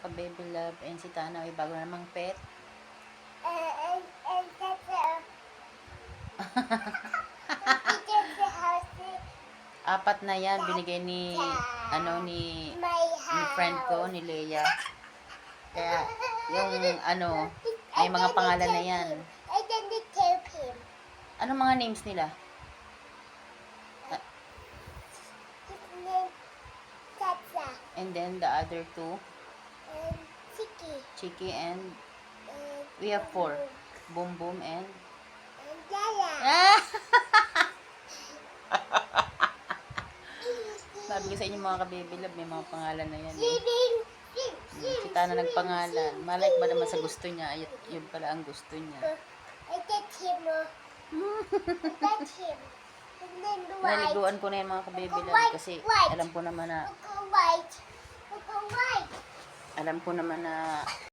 mga ka-baby love. And si Tana ay bago na namang pet. And that's teacher's house. Apat na yan. Binigay ni, ni My friend ko, ni Leia. Kaya, yung, may mga pangalan na yan. I didn't tape him. Anong mga names nila? His name Tata And then, the other two, and Chiki. Chiki and, And we have 4. Boom Boom and, Yaya. sabi ko sa inyo mga ka-baby love, may mga pangalan na yan. Sibing. Si Tana nagpangalan. Malike ba naman sa gusto niya? Ay, yun pala ang gusto niya. I get him. I got him. And then the white. Naliguan ko na yan mga ka-baby love kasi White. alam ko naman na Look at white. Look at white. alam ko naman na